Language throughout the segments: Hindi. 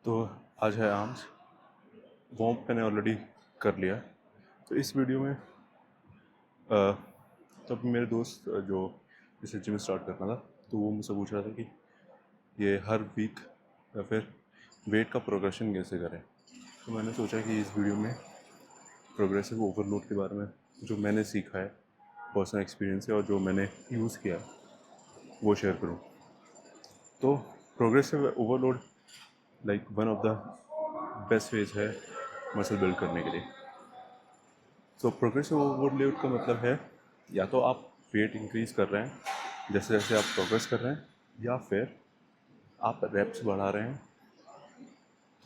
तो आज है आर्म्स। वार्म मैंने ऑलरेडी कर लिया है। तो इस वीडियो में तब मेरे दोस्त जो इसे जिम स्टार्ट करना था, तो वो मुझसे पूछ रहा था कि ये हर वीक या फिर वेट का प्रोग्रेशन कैसे करें। तो मैंने सोचा कि इस वीडियो में प्रोग्रेसिव ओवरलोड के बारे में जो मैंने सीखा है पर्सनल एक्सपीरियंस से और जो मैंने यूज़ किया है वो शेयर करूँ। तो progressive overload like one of the best veg है मसल बिल्ड करने के लिए। तो प्रोग्रेसिव ओवरलोड का मतलब है या तो आप वेट इंक्रीज कर रहे हैं जैसे जैसे आप प्रोग्रेस कर रहे हैं, या फिर आप रेप्स बढ़ा रहे हैं,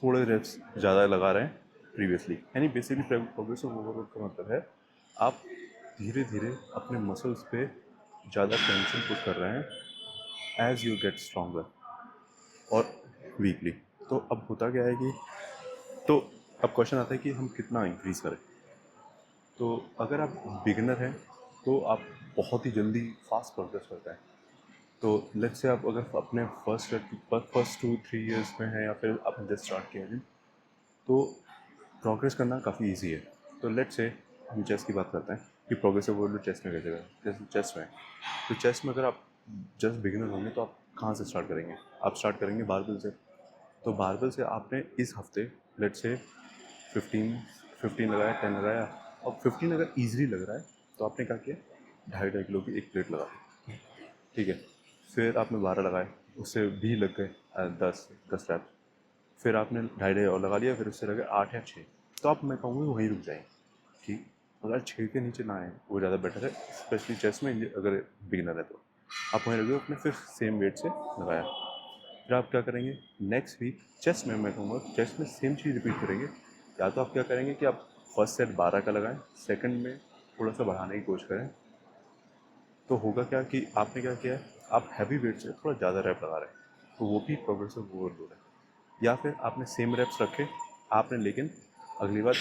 थोड़े रेप्स ज़्यादा लगा रहे हैं प्रीवियसली। यानी बेसिकली प्रोग्रेसिव ओवरलोड का मतलब है आप धीरे धीरे अपने मसल्स पे ज़्यादा टेंशन पुट कर रहे हैं एज यू गेट स्ट्रॉन्गर और वीकली। तो अब होता क्या है कि तो अब क्वेश्चन आता है कि हम कितना इंक्रीज़ करें। तो अगर आप बिगिनर हैं तो आप बहुत ही जल्दी फास्ट प्रोग्रेस करते हैं। तो लेट्स से आप अगर अपने फर्स्ट 2-3 इयर्स में हैं या फिर आपने जस्ट स्टार्ट किया है तो प्रोग्रेस करना काफ़ी इजी है। तो लेट्स से हम चेस्ट की बात करते हैं कि प्रोग्रेसिव ओवरलोड चेस्ट में कैसे करें। जैसे चेस्ट में, तो चेस्ट में अगर आप जस्ट बिगिनर होंगे तो आप कहाँ से स्टार्ट करेंगे? आप स्टार्ट करेंगे बारबेल से। तो बारबेल से आपने इस हफ्ते लेट्स से 15 लगाया, 10 लगाया। और 15 अगर ईजिली लग रहा है तो आपने क्या किया, 2.5 किलो की एक प्लेट लगा दी, ठीक है। फिर आपने 12 लगाए, उससे भी लग गए 10 रैप। फिर आपने 2.5 और लगा लिया, फिर उससे लगे 8 या 6। तो आप मैं कहूँगा वहीं रुक जाएँ कि अगर 6 के नीचे ना आए वो ज़्यादा बेटर है, स्पेशली चेस्ट में अगर बिगिनर है तो आप वहीं रुक गए, अपने फिर सेम वेट से लगाया। फिर आप क्या करेंगे नेक्स्ट वीक चेस्ट में, मैं कहूँगा चेस्ट में सेम चीज़ रिपीट करेंगे। या तो आप क्या करेंगे कि आप फर्स्ट सेट 12 का लगाएं, सेकंड में थोड़ा सा बढ़ाने की कोशिश करें। तो होगा क्या कि आपने क्या किया है, आप हैवी वेट से थोड़ा ज़्यादा रैप लगा रहे हैं, तो वो भी प्रोग्रेसिव ओवरलोड है। या फिर आपने सेम रैप्स रखे आपने, लेकिन अगली बार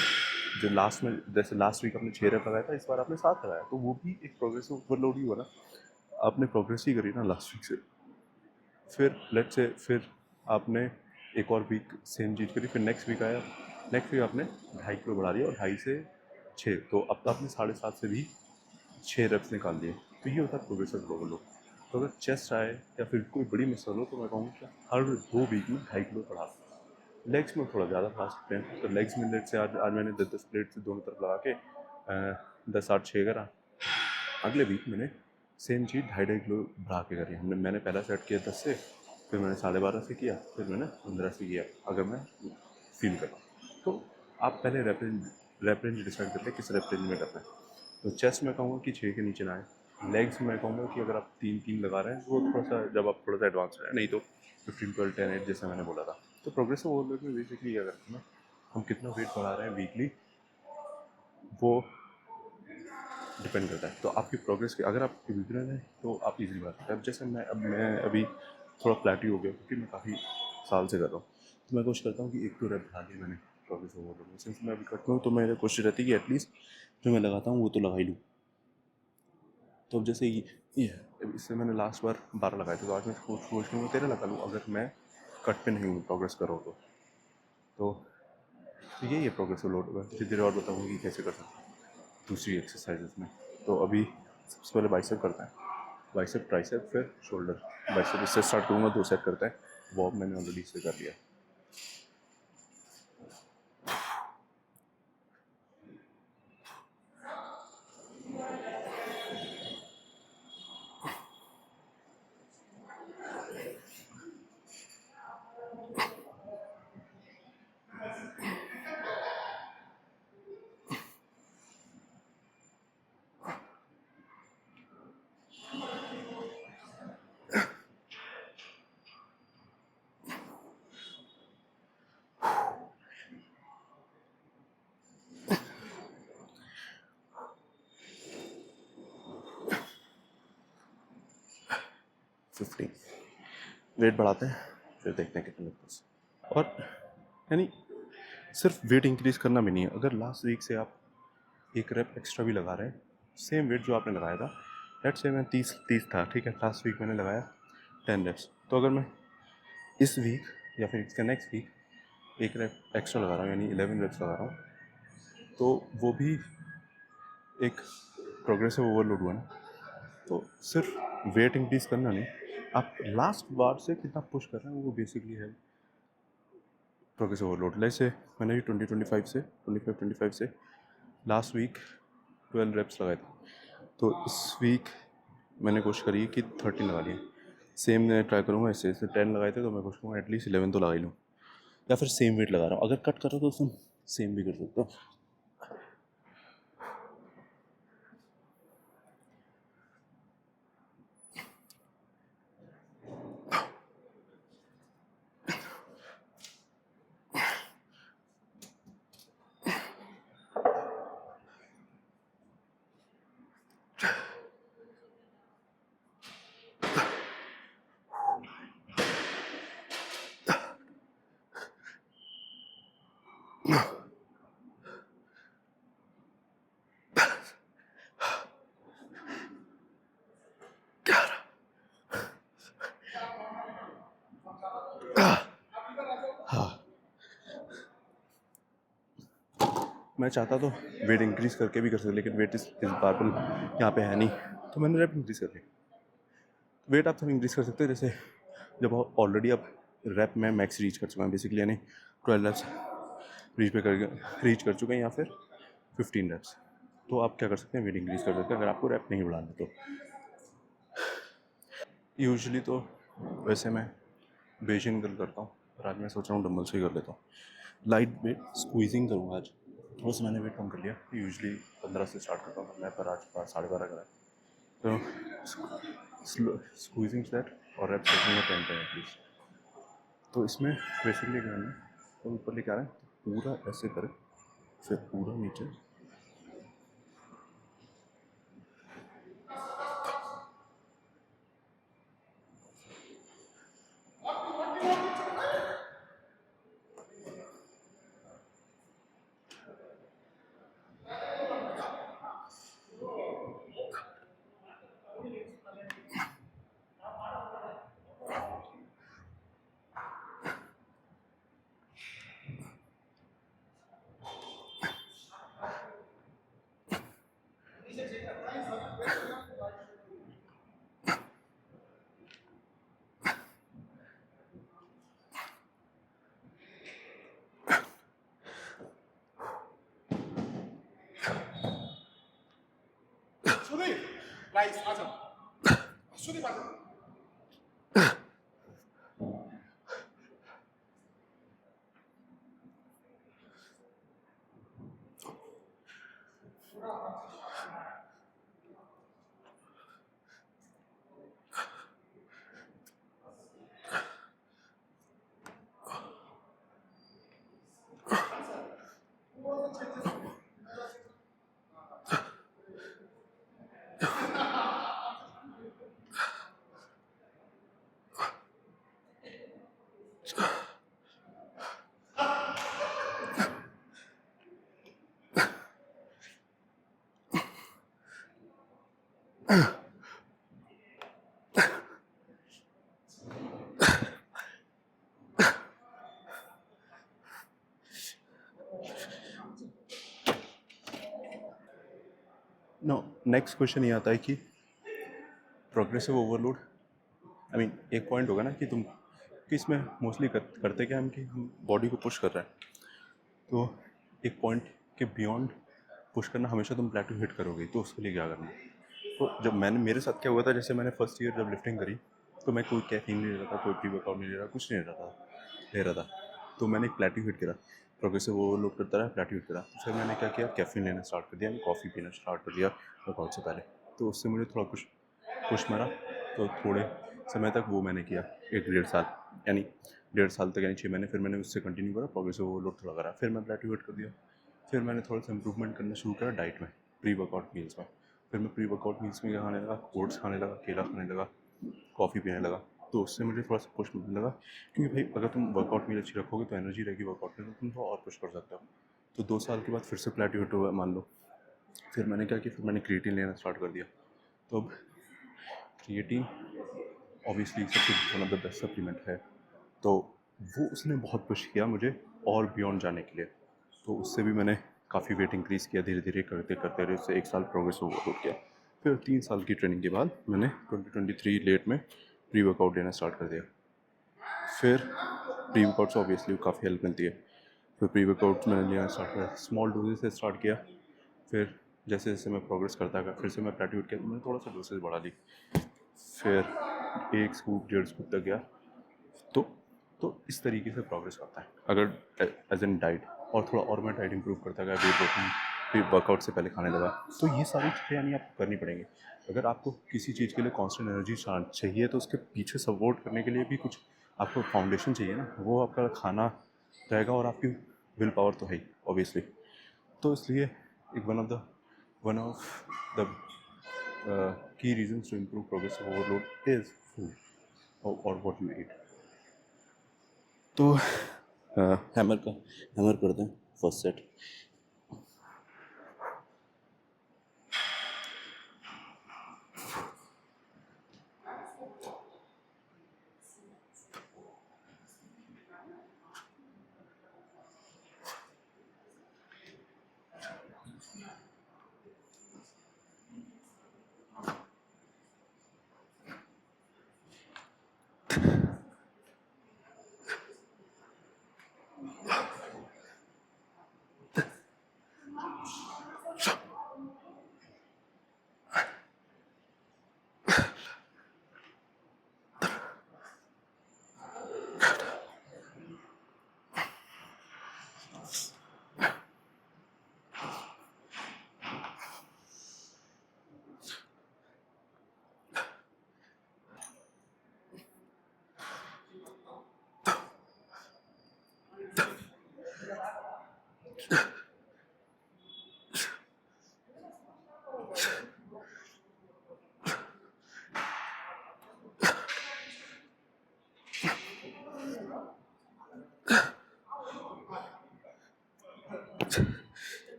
जो लास्ट में, जैसे लास्ट वीक आपने 6 रैप लगाया था, इस बार आपने 7 लगाया, तो वो भी एक प्रोग्रेसिव ओवरलोड ही हुआ ना। आपने प्रोग्रेस ही करी ना लास्ट वीक से। फिर लेट से फिर आपने एक और वीक सेम चीज़ करी, फिर नेक्स्ट वीक आया, नेक्स्ट वीक आपने 2.5 किलो बढ़ा दिया और 2.5 से 6, तो अब तो आपने 7.5 से भी 6 रेप्स निकाल दिए। तो ये होता है प्रोग्रेसिव ओवरलोड। तो अगर चेस्ट आए या फिर कोई बड़ी मसल हो तो मैं कहूँगा कि हर 2 वीक में 2.5 किलो बढ़ा सकते। लेग्स में थोड़ा ज़्यादा बढ़ा सकते हैं। तो लेग्स में लेट से आज आज मैंने 10-10 प्लेट से दोनों तरफ लगा के 10-8-6 करा। अगले वीक मैंने सेम चीज़ 2.5-2.5 किलो बढ़ा के करी। मैंने पहला सेट किया 10 से, फिर मैंने 12.5 से किया, फिर मैंने 15 से किया अगर मैं फील कर रहा हूँ। तो आप पहले रेप रेंज डिसाइड करते हैं किस रेप रेंज में करना है। तो चेस्ट में कहूँगा कि 6 के नीचे ना आए। लेग्स में कहूँगा कि अगर आप 3-3 लगा रहे हैं वो थोड़ा सा, जब आप थोड़ा सा एडवांस है, नहीं तो 15-12-10-8 जैसे मैंने बोला था। तो प्रोग्रेसिव ओवरलोड में बेसिकली क्या करते हैं ना, हम कितना वेट बढ़ा रहे हैं वीकली वो डिपेंड करता है। तो आपकी प्रोग्रेस की, अगर आप बिगिनर हैं तो आप इजीली बात करते हैं। अब जैसे मैं अभी थोड़ा प्लेटी हो गया क्योंकि मैं काफ़ी साल से कर रहा हूँ, तो मैं कोशिश करता हूँ कि 1-2 रैप बढ़ा के मैंने प्रोग्रेस ओवर लूँ। सिंस मैं अभी करता हूँ तो मेरी कोशिश रहती है कि एटलीस्ट जो मैं लगाता हूँ वो तो लगा ही लूँ। तो अब जैसे ये है, अब इससे मैंने लास्ट बार 12 लगाए थे, तो आज मैं सोच लूँगा 13 लगा लूँ अगर मैं कट पे नहीं हूँ, प्रोग्रेस कर रहा हूँ तो यही है प्रोग्रेसिव लोड। धीरे धीरे और बताऊँगा कि कैसे कर सकते हैं दूसरी एक्सरसाइजेस में। तो अभी सबसे पहले बाइसेप करते हैं, बाइसेप ट्राइसेप फिर शोल्डर। बाइसेप इससे स्टार्ट करूँगा, 2 सेट करते हैं। वो मैंने ऑलरेडी इससे कर लिया। फिफ्टी वेट बढ़ाते हैं, फिर देखते हैं कितने लगते हैं। और यानी सिर्फ वेट इंक्रीज़ करना भी नहीं है। अगर लास्ट वीक से आप एक रेप एक्स्ट्रा भी लगा रहे हैं, सेम वेट जो आपने लगाया था, लेट्स से मैं 30 था, ठीक है, लास्ट वीक मैंने लगाया 10 रेप्स। तो अगर मैं इस वीक या फिर इसका नेक्स्ट वीक एक रेप एक्स्ट्रा लगा रहा हूँ, यानी 11 रेप्स लगा रहा हूँ, तो वो भी एक प्रोग्रेसिव ओवरलोड हुआ ना। तो सिर्फ वेट इंक्रीज करना नहीं, आप लास्ट बार से कितना पुश कर रहे हैं वो बेसिकली है प्रोग्रेसिव ओवरलोड। जैसे मैंने भी 25 से लास्ट वीक 12 रेप्स लगाए थे, तो इस वीक मैंने कोशिश करी कि 13 लगा लिए। सेम मैं ट्राई करूँगा, इससे 10 लगाए थे तो मैं कोशिश करूँगा एटलीस्ट 11 तो लगा ही लूँ, या फिर सेम वेट लगा रहा हूँ। अगर कट कर रहा हो तो तुम सेम भी कर सकते हो। मैं चाहता तो वेट इंक्रीज़ करके भी कर सकता, लेकिन वेट इस बार पर यहाँ पे है नहीं, तो मैंने रैप इंक्रीज़ कर दी। वेट आप तब इंक्रीज़ कर सकते हैं जैसे जब ऑलरेडी आप रैप में मैक्स रीच कर चुके हैं, बेसिकली यानी 12 रैप्स रीच कर चुके हैं, या फिर 15 रैप्स, तो आप क्या कर सकते हैं, वेट इंक्रीज़ कर सकते हैं अगर आपको रैप नहीं बढ़ाना तो। यूजुअली तो वैसे मैं बेसिन कर्ल करता हूँ, पर आज मैं सोच रहा हूँ डंबल से ही कर लेता हूँ। लाइट वेट स्क्वीजिंग करूँगा आज, बस मैंने वेट कम कर लिया। यूजुअली 15 से स्टार्ट करता हूँ मैं, पर आज 12:30 करा। तो स्क्वीजिंग सेट और रेप्स रखूँगा 10 एटलीस्ट। तो इसमें बेसिकली क्या है, तो ऊपर लेके आ रहे हैं, तो पूरा ऐसे करें, फिर पूरा नीचे। नो, नेक्स्ट क्वेश्चन ये आता है कि प्रोग्रेसिव ओवरलोड, आई मीन एक पॉइंट होगा ना कि तुम कि इसमें मोस्टली करते क्या हम कि हम बॉडी को पुश कर रहे हैं, तो एक पॉइंट के बियॉन्ड पुश करना, हमेशा तुम प्लेटो हिट करोगे, तो उसके लिए क्या करना है। तो जब मैंने, मेरे साथ क्या हुआ था, जैसे मैंने फर्स्ट ईयर जब लिफ्टिंग करी, तो मैं कोई कैफीन नहीं ले रहा था, कोई प्री वर्कआउट नहीं ले रहा, कुछ नहीं ले रहा था। तो मैंने एक प्लेटो हिट करा, प्रोग्रेसिव ओवरलोड करता रहा, प्लेटो हिट करा। तो फिर मैंने क्या किया, कैफीन लेना स्टार्ट कर दिया, कॉफ़ी पीना स्टार्ट कर दिया वर्कआउट से पहले। तो उससे मुझे थोड़ा कुछ पुश मारा, तो थोड़े समय तक वो मैंने किया, 1-1.5 साल, यानी 1.5 साल तक, यानी 6 महीने। फिर मैंने उससे कंटिन्यू करा, प्रोग्रेसिव ओवरलोड थोड़ा करा, फिर मैं प्लेटो हिट कर दिया। फिर मैंने थोड़ा सा इंप्रूवमेंट करना शुरू करा डाइट में, प्री वर्कआउट मील्स में। फिर मैं प्री वर्कआउट मील्स में क्या खाने लगा, ओट्स खाने लगा, केला खाने लगा, कॉफ़ी पीने लगा। तो उससे मुझे थोड़ा सा पुश मिलने लगा, क्योंकि भाई अगर तुम वर्कआउट मील अच्छी रखोगे तो एनर्जी रहेगी वर्कआउट में, तो तुम थोड़ा और पुश कर सकते हो। तो 2 साल के बाद फिर से प्लेटो हिट हुआ मान लो। फिर मैंने क्या किया, फिर मैंने क्रिएटिन लेना स्टार्ट कर दिया। तो अब क्रिएटिन ऑब्वियसली सबसे one of the best supplement है। तो वो उसने बहुत पुश किया मुझे और बियॉन्ड जाने के लिए। तो उससे भी मैंने काफ़ी वेट इंक्रीज़ किया, धीरे धीरे करते करते रहे, उससे 1 साल प्रोग्रेस ओवरलोड किया। फिर 3 साल की ट्रेनिंग के बाद मैंने 2023 लेट में प्री वर्कआउट लेना स्टार्ट कर दिया। फिर प्री वर्कआउट से ऑब्वियसली काफ़ी हेल्प मिलती है। फिर प्री वर्कआउट मैंने लेना स्टार्ट किया, स्मॉल डोजेस से स्टार्ट किया। फिर जैसे जैसे मैं प्रोग्रेस करता गया, फिर से मैं प्लेट्यूट किया, तो मैंने थोड़ा सा डोसेज बढ़ा ली। फिर 1 स्कूप 1.5 स्कूप तक गया। तो तो इस तरीके से प्रोग्रेस करता है अगर एज एन डाइट। और थोड़ा और मैं डाइट इंप्रूव करता गया, वे प्रोटीन फिर वर्कआउट से पहले खाने लगा। तो ये सारी चीज़ें यानी आपको करनी पड़ेंगी। अगर आपको किसी चीज़ के लिए कांस्टेंट एनर्जी चाहिए तो उसके पीछे सपोर्ट करने के लिए भी कुछ आपको फाउंडेशन चाहिए ना, वो आपका खाना रहेगा और आपकी विल पावर तो है ही ऑब्वियसली। तो इसलिए एक one of the key reasons to improve progressive overload is food or what you eat. तो हैमर करते हैं फर्स्ट सेट।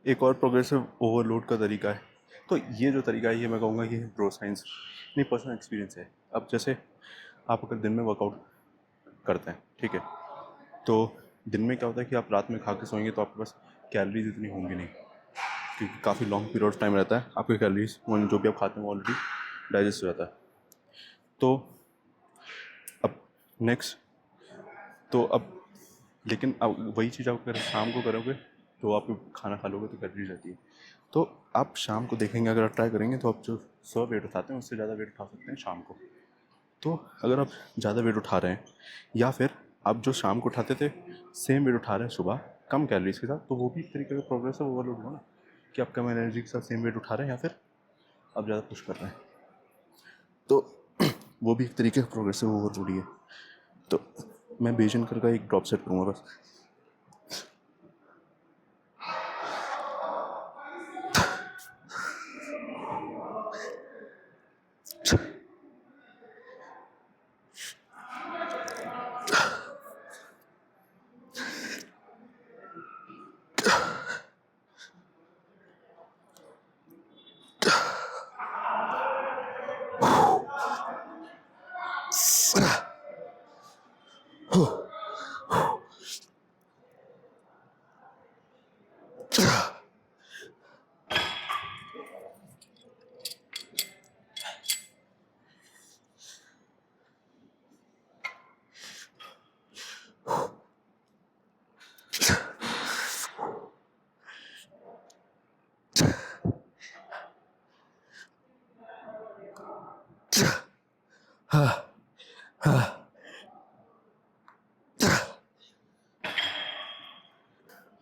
एक और प्रोग्रेसिव ओवरलोड का तरीका है। तो ये जो तरीका है ये मैं कहूँगा ये ब्रो साइंस नहीं, पर्सनल एक्सपीरियंस है। अब जैसे आप अगर दिन में वर्कआउट करते हैं, ठीक है, तो दिन में क्या होता है कि आप रात में खा के सोएंगे तो आपके पास कैलोरीज इतनी होंगी नहीं, क्योंकि काफ़ी लॉन्ग पीरियड ऑफ टाइम रहता है, आपके कैलोरीज जो भी आप खाते हैं वो ऑलरेडी डाइजेस्ट हो जाता है। तो अब नेक्स्ट, तो अब लेकिन अब वही चीज़ आप अगर शाम को करोगे तो आप खाना खा लोगे तो कैलोरीज रहती है। तो आप शाम को देखेंगे, अगर आप ट्राई करेंगे तो आप जो 100 वेट उठाते हैं उससे ज़्यादा वेट उठा सकते हैं शाम को। तो अगर आप ज़्यादा वेट उठा रहे हैं या फिर आप जो शाम को उठाते थे सेम वेट उठा रहे हैं सुबह कम कैलोरीज के साथ, तो वो भी एक तरीके का प्रोग्रेसिव ओवरलोड हुआ ना, कि आप कम एनर्जी के साथ सेम वेट उठा रहे हैं या फिर आप ज़्यादा पुश कर रहे हैं। तो वो भी एक तरीके का प्रोग्रेसिव ओवरलोड ही है। तो मैं बेजनकर का एक ड्रॉप सेट करूँगा बस।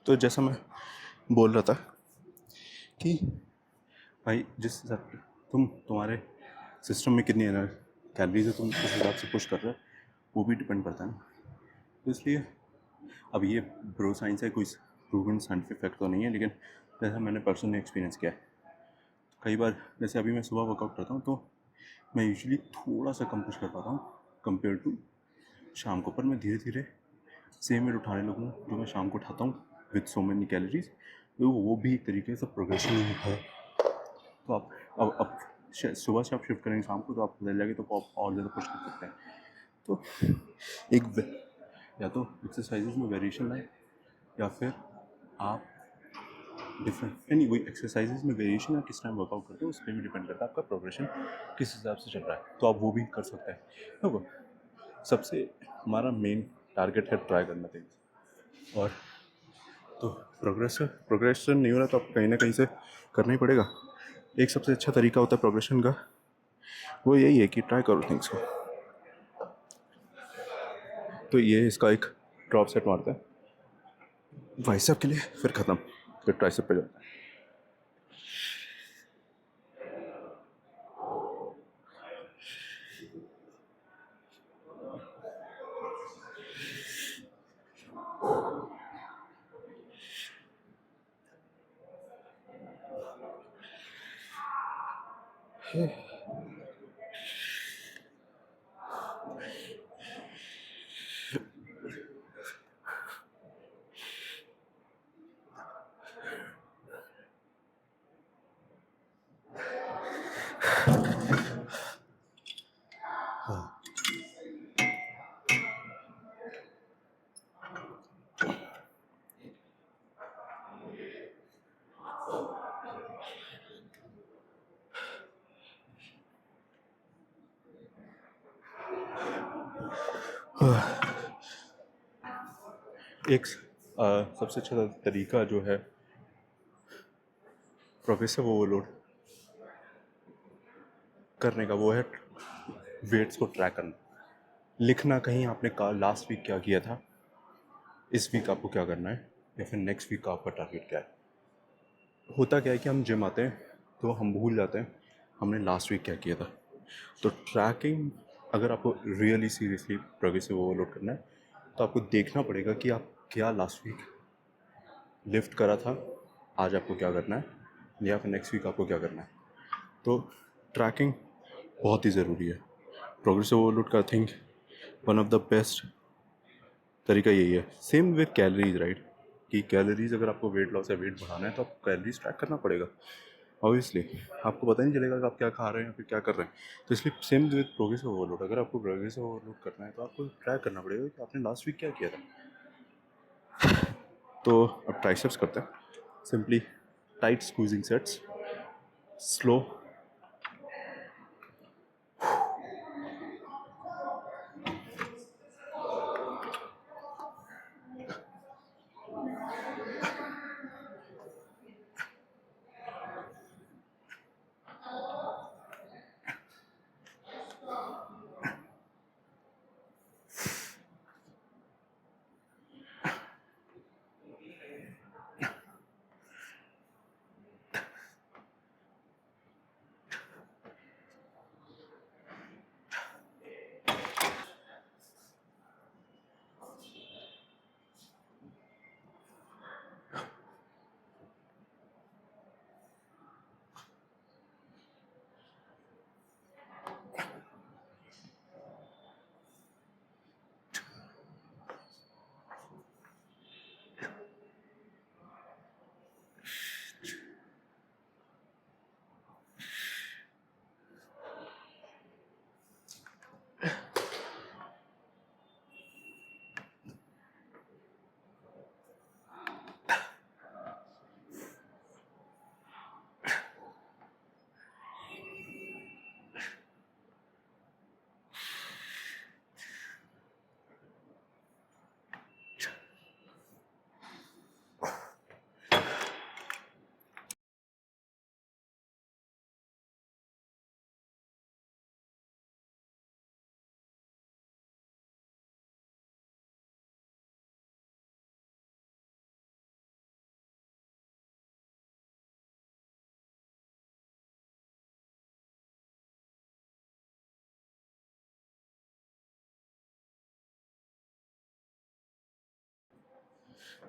तो जैसा मैं बोल रहा था कि भाई जिस हिसाब तुम्हारे सिस्टम में कितनी कैलोरीज है तुम उस हिसाब से पुश कर रहे हो वो भी डिपेंड करता है ना। तो इसलिए अब ये ब्रो साइंस है, कोई प्रूवन साइंटिफिक फैक्ट तो नहीं है, लेकिन जैसा मैंने पर्सनली एक्सपीरियंस किया है कई बार, जैसे अभी मैं सुबह वर्कआउट करता हूँ तो मैं यूजुअली थोड़ा सा कम पुश कर पाता हूँ कंपेयर टू शाम को, पर मैं धीरे धीरे सेम वेट उठाने लगूँ जो मैं शाम को उठाता हूँ विद सो मेनी कैलोरीज, तो वो भी एक तरीके से प्रोग्रेशन ही है। तो आप अब सुबह से आप शिफ्ट करेंगे शाम को, तो आप बदल जाएंगे, तो आप और ज़्यादा पुश कर सकते हैं। तो या तो एक्सरसाइजेज में वेरिएशन लाए, या फिर आप डिफरेंट नहीं, वही एक्सरसाइजेज में वेरिएशन या किस टाइम वर्कआउट करते हो उस पर भी डिपेंड करता है आपका प्रोग्रेशन किस हिसाब से चल रहा है, तो आप वो भी कर सकते हैं। देखो, सबसे हमारा मेन टारगेट है ट्राई करना चाहिए, और तो प्रोग्रेशन नहीं हो रहा तो आप कहीं ना कहीं से करना ही पड़ेगा। एक सबसे अच्छा तरीका होता है प्रोग्रेशन का, वो यही है कि ट्राई करो थिंग्स को। तो ये इसका एक ड्रॉप सेट मारता है बाइसेप के लिए, फिर ख़त्म, फिर ट्राइसेप पे जाता है। एक सबसे अच्छा तरीका जो है प्रोग्रेसिव ओवरलोड करने का, वो है वेट्स को ट्रैक करना, लिखना कहीं आपने लास्ट वीक क्या किया था, इस वीक आपको क्या करना है, या फिर नेक्स्ट वीक का आपका टारगेट क्या है। होता क्या है कि हम जिम आते हैं तो हम भूल जाते हैं हमने लास्ट वीक क्या किया था। तो ट्रैकिंग, अगर आपको रियली सीरियसली प्रोग्रेसिव ओवरलोड करना है, तो आपको देखना पड़ेगा कि आप क्या लास्ट वीक लिफ्ट करा था, आज आपको क्या करना है, या फिर नेक्स्ट वीक आपको क्या करना है। तो ट्रैकिंग बहुत ही ज़रूरी है प्रोग्रेसिव ओवरलोड का। I think one of the best तरीका यही है। सेम विद कैलोरीज, राइट, कि कैलोरीज अगर आपको वेट लॉस या वेट बढ़ाना है तो आपको कैलोरीज ट्रैक करना पड़ेगा। ऑब्वियसली आपको पता नहीं चलेगा कि आप क्या खा रहे हैं या फिर क्या कर रहे हैं। तो इसलिए सेम विद प्रोग्रेसिव ओवरलोड, अगर आपको प्रोग्रेसिव ओवरलोड करना है तो आपको ट्रैक करना पड़ेगा कि आपने लास्ट वीक क्या किया था। तो अब ट्राइसेप्स करते हैं। Simply tight squeezing sets, slow,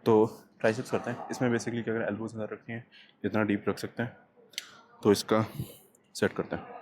तो ट्राइसेप्स करते हैं। इसमें बेसिकली क्या करें, एल्बोज अंदर रखनी है, जितना डीप रख सकते हैं। तो इसका सेट करते हैं।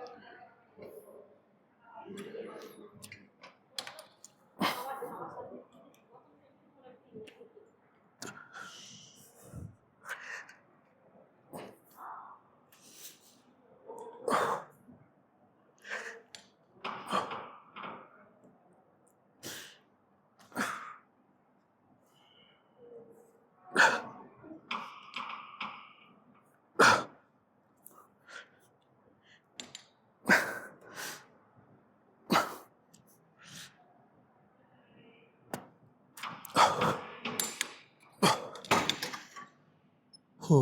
इसे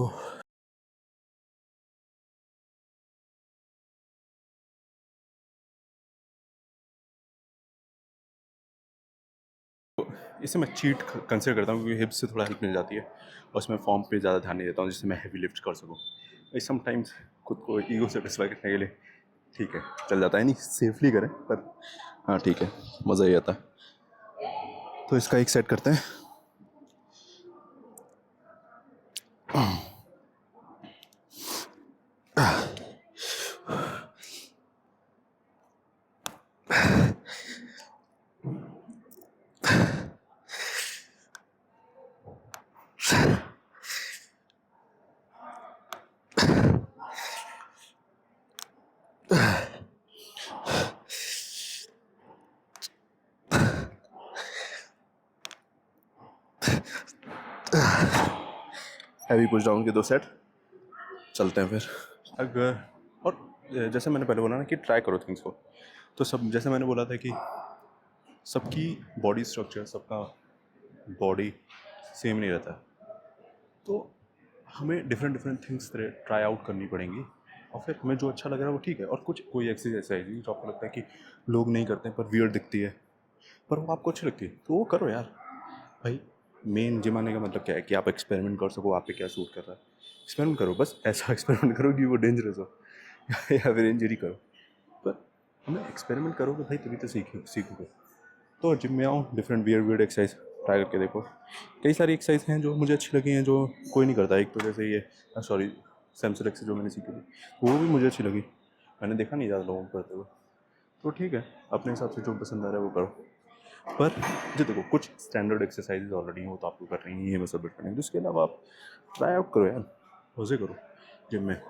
मैं चीट कंसिडर करता हूँ क्योंकि हिप्स से थोड़ा हेल्प मिल जाती है और उसमें फॉर्म पे ज़्यादा ध्यान नहीं देता हूँ जिससे मैं हैवी लिफ्ट कर सकूँ। समटाइम्स खुद को ईगो सेटिस्फाई करने के लिए ठीक है चल जाता है, नहीं सेफली करें पर हाँ ठीक है मज़ा ही आता है। तो इसका एक सेट करते हैं। हैवी पुश डाउन के 2 सेट चलते हैं फिर। अगर और जैसे मैंने पहले बोला ना कि ट्राई करो थिंग्स को, तो सब जैसे मैंने बोला था कि सबकी बॉडी स्ट्रक्चर, सबका बॉडी सेम नहीं रहता है, तो हमें different different things try out करनी पड़ेंगी और फिर हमें जो अच्छा लग रहा है वो ठीक है। और कुछ कोई एक्सरसाइज ऐसा है जो आपको लगता है कि लोग नहीं करते हैं पर वियर्ड दिखती है पर वो आपको अच्छी लगती है तो वो करो यार भाई। मेन जिम आने का मतलब क्या है कि आप एक्सपेरिमेंट कर सको, आप पे क्या सूट कर रहा है एक्सपेरिमेंट करो, बस ऐसा एक्सपेरिमेंट करो कि वो डेंजरस हो या फिर इंजरी करो, पर हमें एक्सपेरिमेंट करोगे भाई तभी तो सीखोगे। तो जिम में आओ, different weird weird exercise try करके देखो। कई सारी एक्सरसाइज हैं जो मुझे अच्छी लगी हैं जो कोई नहीं करता। एक तो जैसे ये सॉरी सेम्सोलेक्स से जो मैंने सीखी थी वो भी मुझे अच्छी लगी, मैंने देखा नहीं ज़्यादा लोगों को करते हुए, तो ठीक है अपने हिसाब से जो पसंद आ रहा है वो करो। पर जो देखो कुछ स्टैंडर्ड एक्सरसाइजेज ऑलरेडी हैं वो तो आपको कर रही हैं, ये मैं सब करनी है, उसके अलावा आप ट्राई आउट करो यार, मज़े करो जिम में।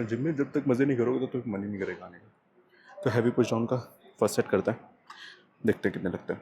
जिम में जब तक मज़े नहीं करोगे तो मन ही नहीं करेगा आने का। तो हैवी पुश डाउन का फर्स्ट सेट करते हैं, देखते हैं कितने लगते हैं।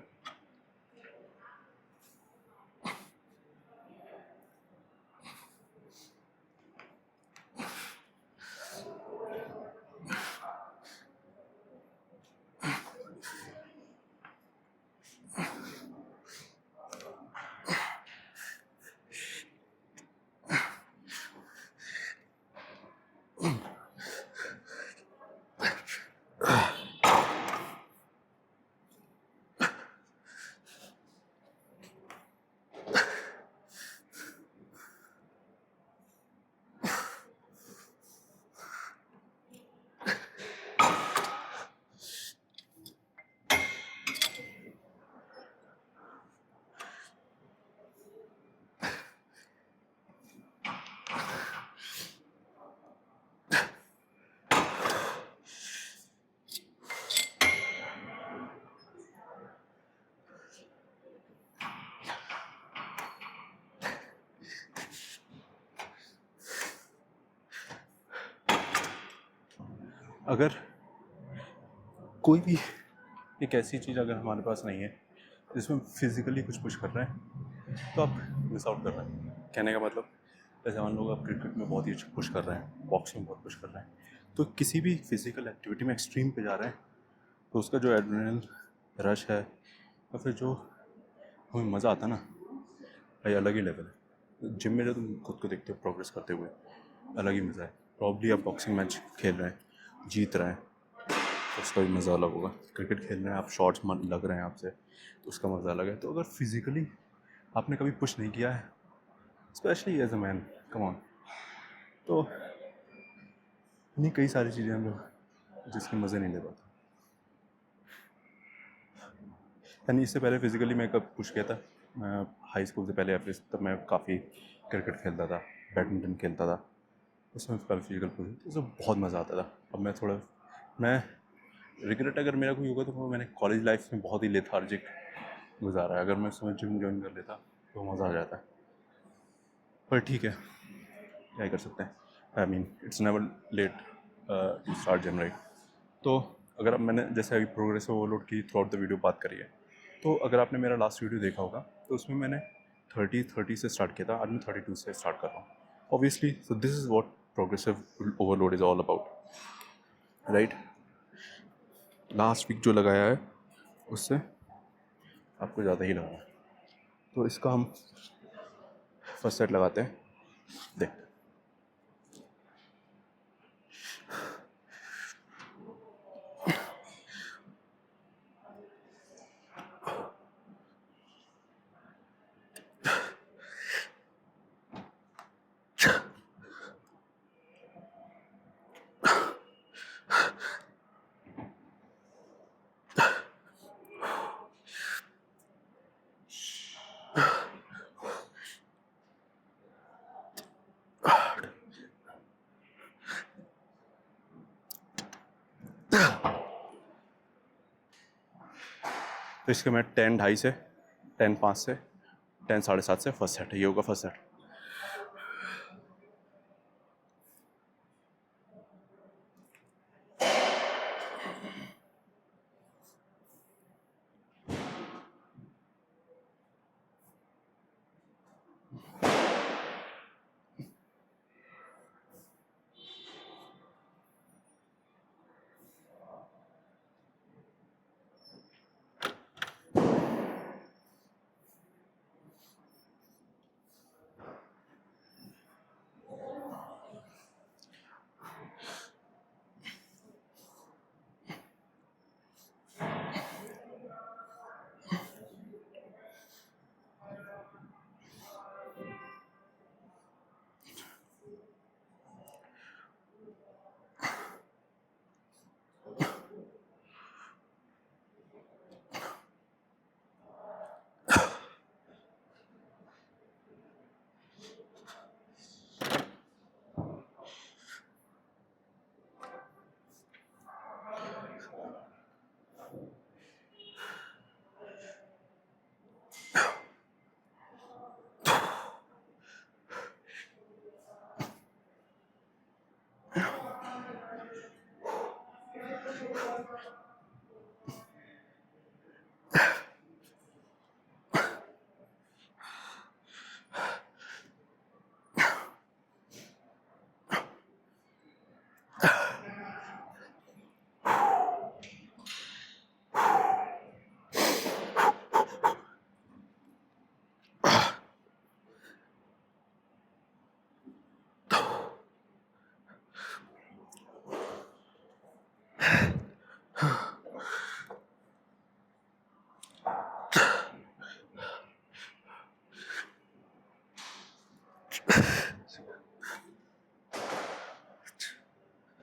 अगर कोई भी एक ऐसी चीज़ अगर हमारे पास नहीं है जिसमें फिजिकली कुछ पुश कर रहे हैं तो आप मिस आउट कर रहे हैं। कहने का मतलब जैसे मान लो आप क्रिकेट में बहुत ही अच्छा पुश कर रहे हैं, बॉक्सिंग बहुत पुश कर रहे हैं, तो किसी भी फिजिकल एक्टिविटी में एक्सट्रीम पे जा रहे हैं तो उसका जो एड्रेनल रश है या फिर जो हमें मज़ा आता है ना भाई अलग ही लेवल है। जिम में जो तुम खुद को देखते हो प्रोग्रेस करते हुए अलग ही मज़ा है। प्रॉब्ली आप बॉक्सिंग मैच खेल रहे हैं, जीत रहे हैं तो उसका भी मज़ा अलग होगा। क्रिकेट खेल रहे हैं आप, शॉट्स लग रहे हैं आपसे तो उसका मज़ा अलग है। तो अगर फिज़िकली आपने कभी पुश नहीं किया है specially as a man, come on, तो इन्हीं कई सारी चीज़ें हम लोग जिसके मज़े नहीं ले पाते। यानी इससे पहले फिज़िकली मैं कब पुश किया था, मैं हाई स्कूल से पहले एवरेज तब मैं काफ़ी क्रिकेट खेलता था, बैडमिंटन खेलता था, उसमें काफ़ी फिजिकल पुश तो उसमें बहुत मज़ा आता था। अब मैं रिग्रेट अगर मेरा कोई होगा तो वो मैंने कॉलेज लाइफ में बहुत ही लेथार्जिक गुजारा है। अगर मैं उस समय जिम ज्वाइन कर लेता तो मज़ा आ जाता है, पर ठीक है क्या ही कर सकते हैं। I mean it's never late to start gym right. तो अगर अब मैंने जैसे अभी प्रोग्रेसिव ओवरलोड की थ्रू आउट द वीडियो बात करी है, तो अगर आपने मेरा लास्ट वीडियो देखा होगा तो उसमें मैंने 30 से स्टार्ट किया था, आज मैं 32 से स्टार्ट कर रहा हूँ obviously. So this is what progressive overload is all about right. Last week जो लगाया है उससे आपको ज़्यादा ही लगा है, तो इसका हम फर्स्ट सेट लगाते हैं, देखते हैं। तो इसके मैं 10:30 से 10:05 से 10:7:30 से फर्स्ट सेट है, ये होगा फर्स्ट सेट।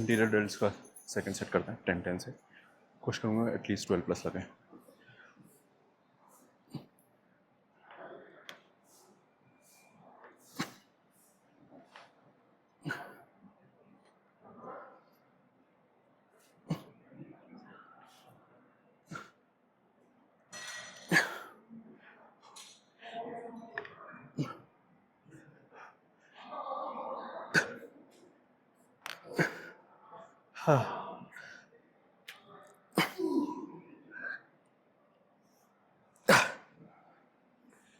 इंटीरियर ड्रिल्स का सेकंड सेट करते हैं 10-10 से, कोशिश करूँगा एटलीस्ट 12+ लगे।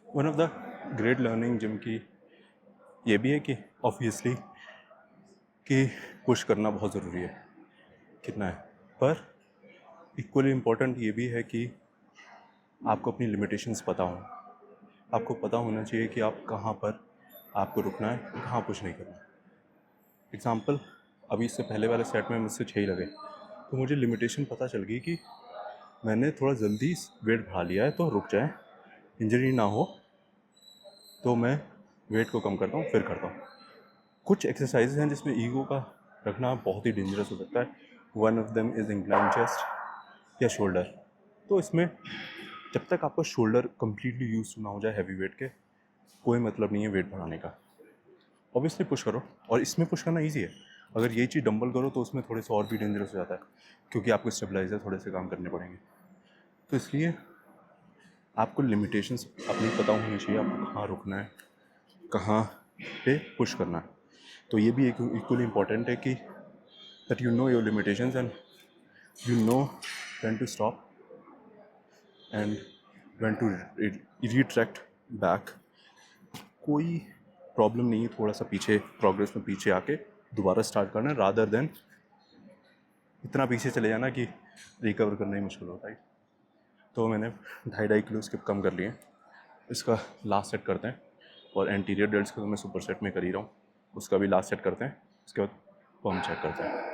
One of the great learning gym की ये भी है कि ऑब्वियसली कि पुश करना बहुत ज़रूरी है, कितना है, पर इक्वली इम्पोर्टेंट ये भी है कि आपको अपनी लिमिटेशंस पता हो। आपको पता होना चाहिए कि आप कहाँ पर आपको रुकना है, कहाँ पुश नहीं करना है। एग्ज़ाम्पल, अभी इससे पहले वाले सेट में मुझसे 6 ही लगे, तो मुझे लिमिटेशन पता चल गई कि मैंने थोड़ा जल्दी वेट बढ़ा लिया है, तो रुक जाए, इंजरी ना हो, तो मैं वेट को कम करता हूँ फिर करता हूँ। कुछ एक्सरसाइजेज हैं जिसमें ईगो का रखना बहुत ही डेंजरस हो सकता है। One of them is incline chest या शोल्डर। तो इसमें जब तक आपका शोल्डर कम्प्लीटली यूज ना हो जाए हैवी वेट के, कोई मतलब नहीं है वेट बढ़ाने का। ऑब्वियसली पुश करो, और इसमें पुश करना ईजी है। अगर यही चीज़ डंबल करो तो उसमें थोड़े से और भी डेंजरस हो जाता है, क्योंकि आपको स्टेबलाइजर थोड़े से काम करने पड़ेंगे। तो इसलिए आपको लिमिटेशंस अपनी पता होनी चाहिए, आपको कहाँ रुकना है, कहाँ पे पुश करना है। तो ये भी एक इक्वली इम्पॉर्टेंट है कि that you know your limitations and you know when to stop and when to retract back. कोई प्रॉब्लम नहीं है थोड़ा सा पीछे, प्रोग्रेस में पीछे आके दोबारा स्टार्ट करना, रादर देन इतना पीछे चले जाना कि रिकवर करना ही मुश्किल होता है। तो मैंने 2.5 किलो स्किप कम कर लिए। इसका लास्ट सेट करते हैं और एंटीरियर डेल्ट्स को तो मैं सुपर सेट में कर ही रहा हूँ, उसका भी लास्ट सेट करते हैं, उसके बाद पम्प चेक करते हैं।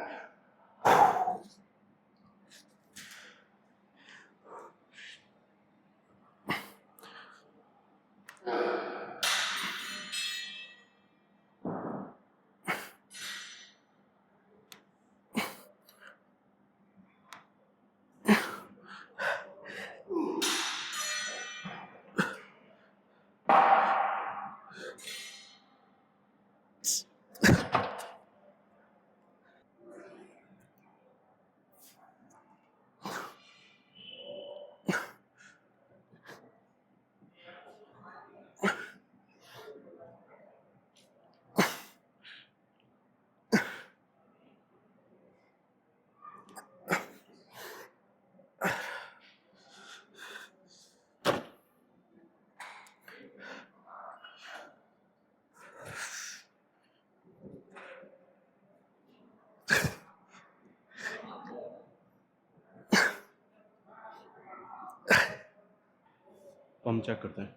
पम्प चेक करते हैं।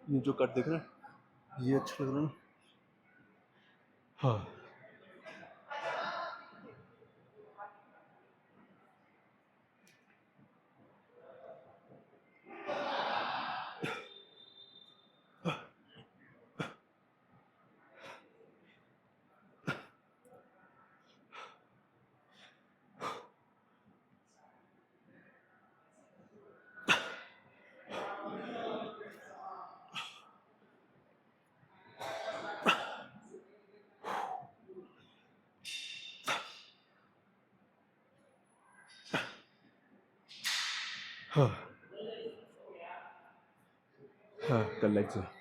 ये जो कट देख रहे हैं, ये अच्छा लग रहा है ना? हाँ। हाँ, हाँ, कल लेग्स है।